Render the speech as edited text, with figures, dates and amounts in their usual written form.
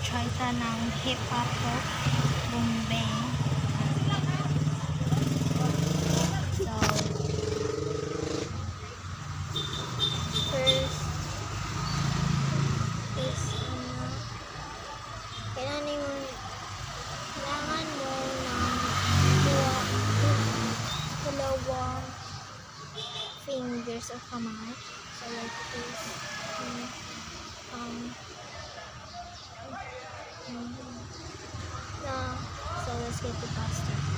mag-try ta ng hepato bumbeng. So, first is kailangan mo ng dalawang fingers of kamay. So, like this. So let's get the pasta.